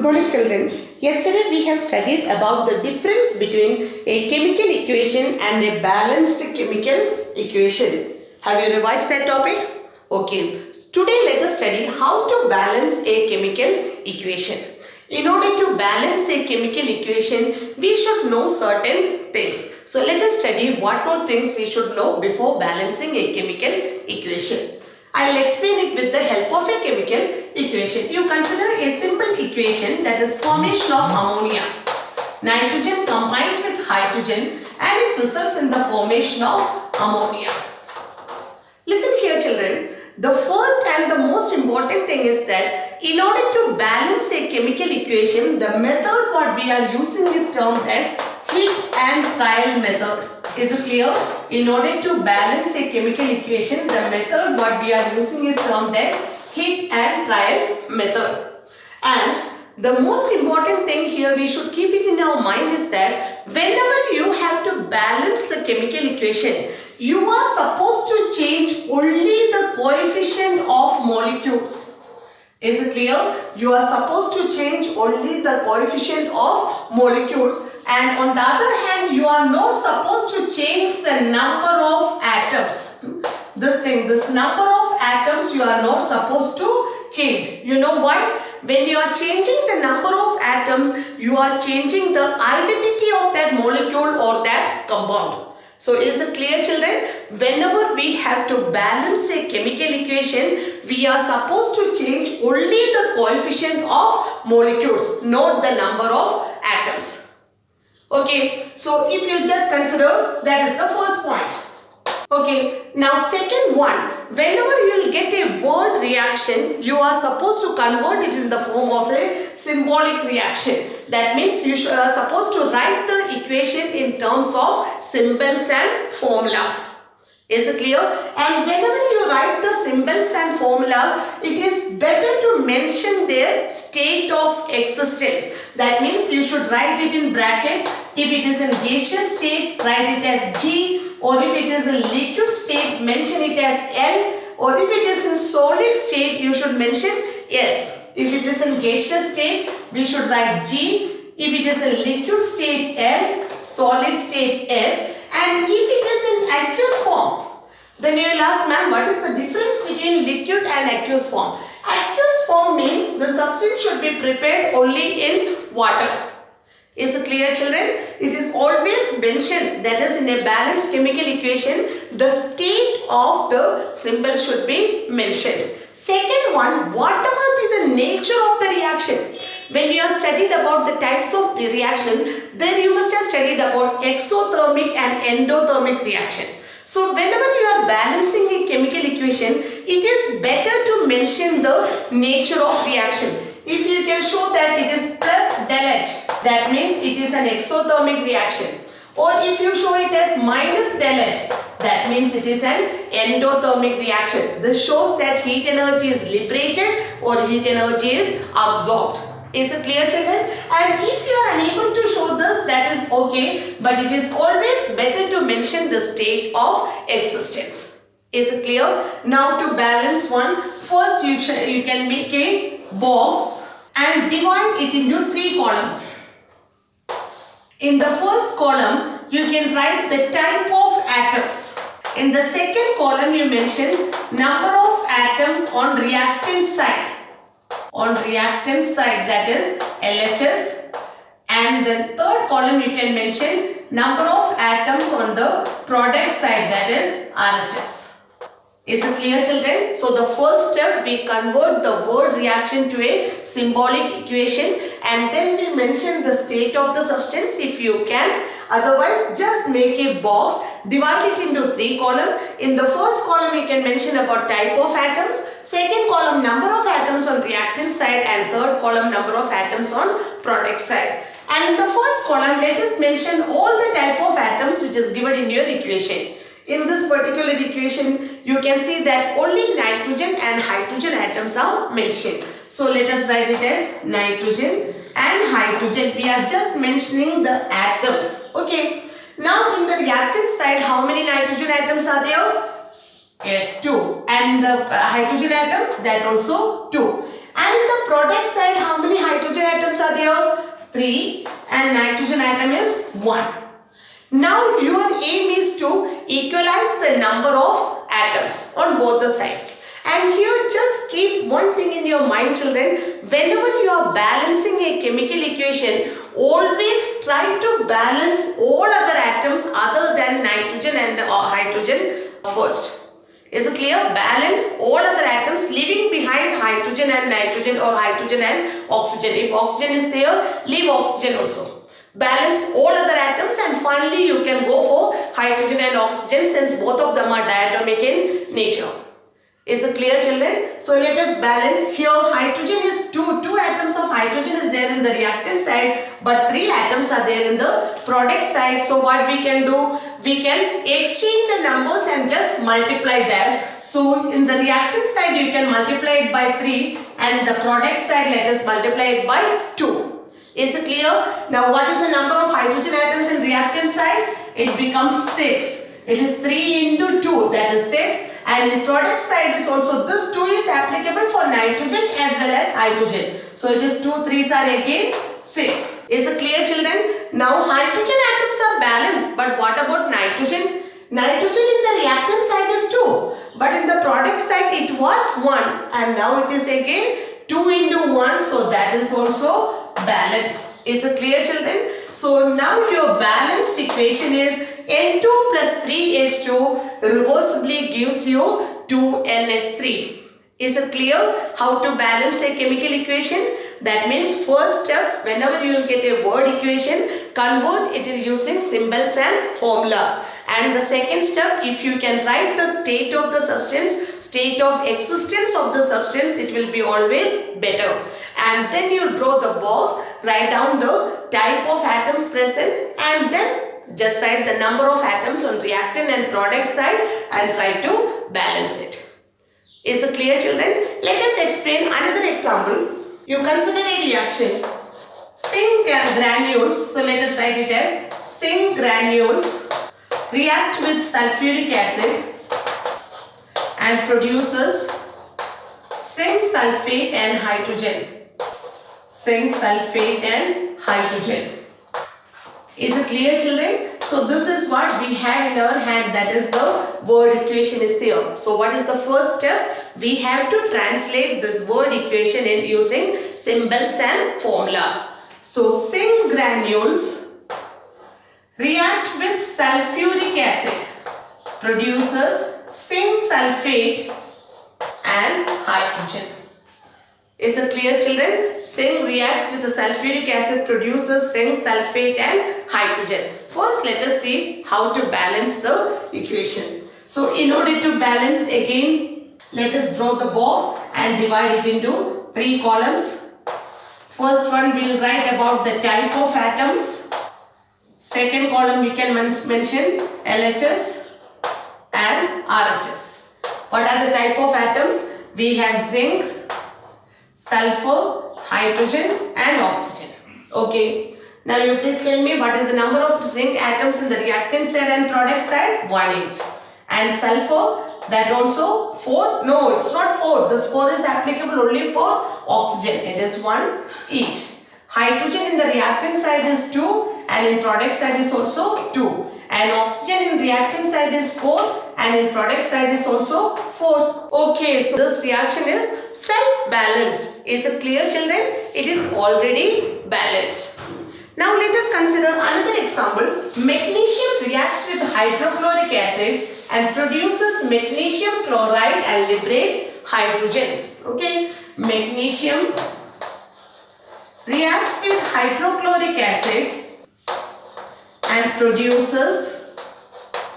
morning children. Yesterday we have studied about the difference between a chemical equation and a balanced chemical equation. Have you revised that topic? Okay. Today let us study how to balance a chemical equation. In order to balance a chemical equation, we should know certain things. So let us study what all things we should know before balancing a chemical equation. I will explain it with the help of a chemical equation. You consider a simple equation, that is formation of ammonia. Nitrogen combines with hydrogen and it results in the formation of ammonia. Listen here children, the first and the most important thing is that in order to balance a chemical equation, the method what we are using is termed as hit and trial method. Is it clear? In order to balance a chemical equation, the method what we are using is termed as hit and trial method. And the most important thing here we should keep it in our mind is that whenever you have to balance the chemical equation, you are supposed to change only the coefficient of molecules. Is it clear? You are supposed to change only the coefficient of molecules, and on the other hand you are not supposed to change the number of atoms. This number of atoms you are not supposed to change. You know why? When you are changing the number of atoms, you are changing the identity of that molecule or that compound. So is it clear children? Whenever we have to balance a chemical equation, we are supposed to change only the coefficient of molecules, not the number of atoms. Okay, so if you just consider, that is the first point. Okay, now second one, whenever you will get a word reaction, you are supposed to convert it in the form of a symbolic reaction. That means you are supposed to write the equation in terms of symbols and formulas. Is it clear? And whenever you write the symbols and formulas, it is better to mention their state of existence. That means you should write it in bracket. If it is in gaseous state, write it as G. Or if it is in liquid state, mention it as L. Or if it is in solid state, you should mention S. If it is in gaseous state, we should write G. If it is in liquid state, L. Solid state, S. And if it is in aqueous form, then you will ask, ma'am, what is the difference between liquid and aqueous form? Aqueous form means the substance should be prepared only in water. Is it clear children? It is always mentioned, that is in a balanced chemical equation, the state of the symbol should be mentioned. Second one, whatever be the nature of the reaction. When you have studied about the types of the reaction, then you must have studied about exothermic and endothermic reaction. So whenever you are balancing a chemical equation, it is better to mention the nature of reaction. If you can show that it is plus del H, that means it is an exothermic reaction. Or if you show it as minus del H, that means it is an endothermic reaction. This shows that heat energy is liberated or heat energy is absorbed. Is it clear children? And if you are unable to show this, that is okay, but it is always better to mention the state of existence. Is it clear? Now to balance one, first you can make a box and divide it into 3 columns. In the first column, you can write the type of atoms. In the second column, you mention number of atoms on reactant side. On reactant side, that is LHS. And the third column, you can mention number of atoms on the product side, that is RHS. Is it clear children? So the first step, we convert the word reaction to a symbolic equation and then we mention the state of the substance if you can. Otherwise, just make a box, divide it into 3 columns. In the first column, you can mention about type of atoms. Second column, number of atoms on reactant side, and third column, number of atoms on product side. And in the first column, let us mention all the type of atoms which is given in your equation. In this particular equation, you can see that only nitrogen and hydrogen atoms are mentioned. So let us write it as nitrogen and hydrogen. We are just mentioning the atoms. Okay. Now in the reactant side, how many nitrogen atoms are there? Yes, 2. And the hydrogen atom, that also 2. And in the product side, how many hydrogen atoms are there? 3, and nitrogen atom is 1. Now your aim is to equalize the number of atoms on both the sides. And here just keep one thing in your mind, children. Whenever you are balancing a chemical equation, always try to balance all other atoms other than nitrogen and hydrogen first. Is it clear? Balance all other atoms leaving behind hydrogen and nitrogen or hydrogen and oxygen. If oxygen is there, leave oxygen also. Balance all other atoms and finally you can go for hydrogen and oxygen since both of them are diatomic in nature. Is it clear, children? So let us balance. Here hydrogen is 2 atoms of hydrogen is there in the reactant side, but 3 atoms are there in the product side. So what we can do? We can exchange the numbers and just multiply that. So in the reactant side you can multiply it by 3 and in the product side let us multiply it by 2. Is it clear? Now what is the number of hydrogen atoms in reactant side? It becomes 6. It is 3 into 2, that is 6. And in product side is also, this 2 is applicable for nitrogen as well as hydrogen. So it is 2 3s are again 6. Is it clear, children? Now hydrogen atoms are balanced, but what about nitrogen? Nitrogen in the reactant side is 2, but in the product side it was 1 and now it is again 2 into 1, so that is also balanced. Is it clear, children? So now your balanced equation is N2 plus 3H2 reversibly gives you 2NH3. Is it clear how to balance a chemical equation? That means first step, whenever you will get a word equation, convert it using symbols and formulas. And the second step, if you can write the state of the substance, state of existence of the substance, it will be always better. And then you draw the box, write down the type of atoms present and then just write the number of atoms on reactant and product side and try to balance it. Is it clear, children? Let us explain another example. You consider a reaction. Zinc granules, so let us write it as zinc granules react with sulfuric acid and produces zinc sulfate and hydrogen. Zinc sulfate and hydrogen. Is it clear, children? So this is what we have in our hand, that is the word equation is there. So what is the first step? We have to translate this word equation in using symbols and formulas. So zinc granules react with sulfuric acid, produces zinc sulfate and hydrogen. Is it clear, children? Zinc reacts with the sulfuric acid, produces zinc sulfate and hydrogen. First let us see how to balance the equation. So in order to balance, again let us draw the box and divide it into 3 columns. First one we will write about the type of atoms. Second column we can mention LHS and RHS. What are the type of atoms? We have zinc, sulfur, hydrogen and oxygen. Okay. Now you please tell me what is the number of zinc atoms in the reactant side and product side? 1 each. And sulfur, that also 4? No, it's not 4. This 4 is applicable only for oxygen. It is 1 each. Hydrogen in the reactant side is 2 and in product side is also 2. And oxygen in reactant side is 4 and in product side is also 4. Okay, so this reaction is self-balanced. Is it clear, children? It is already balanced. Now let us consider another example. Magnesium reacts with hydrochloric acid and produces magnesium chloride and liberates hydrogen. Okay, magnesium reacts with hydrochloric acid and produces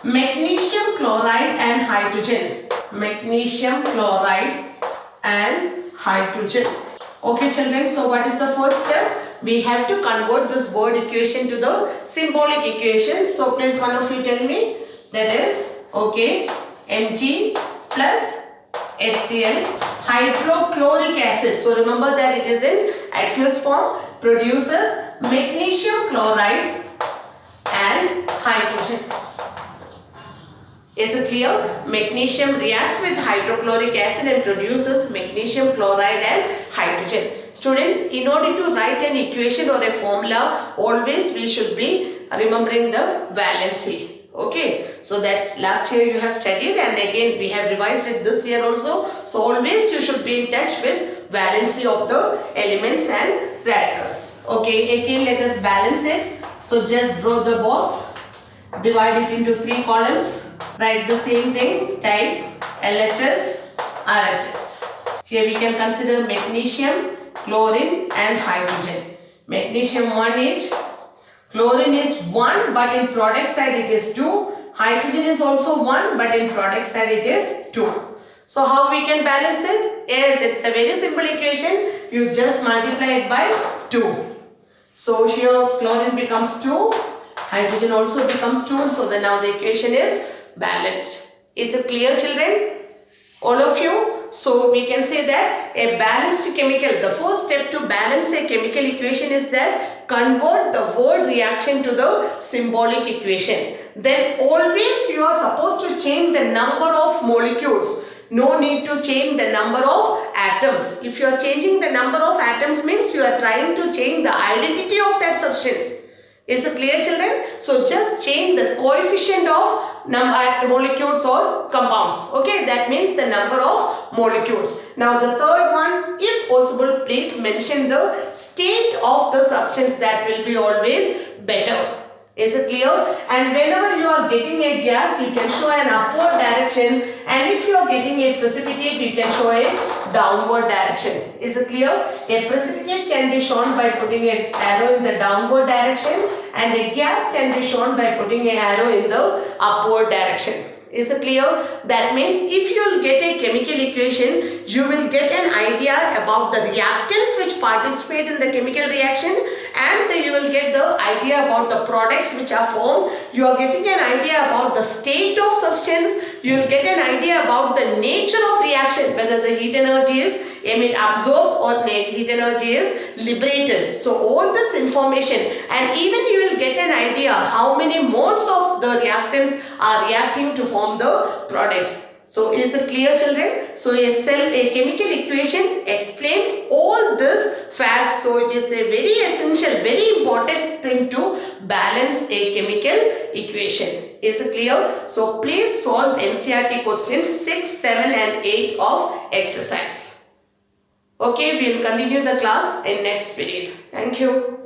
magnesium chloride and hydrogen. Magnesium chloride and hydrogen. Okay, children, so what is the first step? We have to convert this word equation to the symbolic equation. So please one of you tell me. That is, okay, Mg plus HCl, hydrochloric acid. So remember that it is in aqueous form, produces magnesium chloride and hydrogen. Is it clear? Magnesium reacts with hydrochloric acid and produces magnesium chloride and hydrogen. Students, in order to write an equation or a formula, always we should be remembering the valency. Okay, so that last year you have studied and again we have revised it this year also. So always you should be in touch with valency of the elements and radicals. Okay, again let us balance it. So just draw the box, divide it into 3 columns, write the same thing, type LHS, RHS. Here we can consider magnesium, chlorine and hydrogen. Magnesium 1 each. Chlorine is 1 but in product side it is 2. Hydrogen is also 1 but in product side it is 2. So how we can balance it? Yes, it's a very simple equation. You just multiply it by 2. So here chlorine becomes 2. Hydrogen also becomes 2. So then now the equation is balanced. Is it clear, children? All of you? So we can say that a balanced chemical, the first step to balance a chemical equation is that convert the word reaction to the symbolic equation. Then always you are supposed to change the number of molecules. No need to change the number of atoms. If you are changing the number of atoms means you are trying to change the identity of that substance. Is it clear, children? So just change the coefficient of molecules or compounds. Okay, that means the number of molecules. Now the third one, if possible, please mention the state of the substance. That will be always better. Is it clear? And whenever you are getting a gas, you can show an upward direction, and if you are getting a precipitate, you can show a downward direction. Is it clear? A precipitate can be shown by putting an arrow in the downward direction, and a gas can be shown by putting an arrow in the upward direction. Is it clear? That means if you will get a chemical equation, you will get an idea about the reactants which participate in the chemical reaction, and you will get the idea about the products which are formed. You are getting an idea about the state of substance. You will get an idea about the nature of reaction, whether the heat energy is absorbed or heat energy is liberated. So all this information, and even you will get an idea how many moles of the reactants are reacting to form the products. So is it clear, children? So a chemical equation explains all this facts. So it is a very essential, very important thing to balance a chemical equation. Is it clear? So please solve NCERT questions 6, 7 and 8 of exercise. Okay, we will continue the class in next period. Thank you.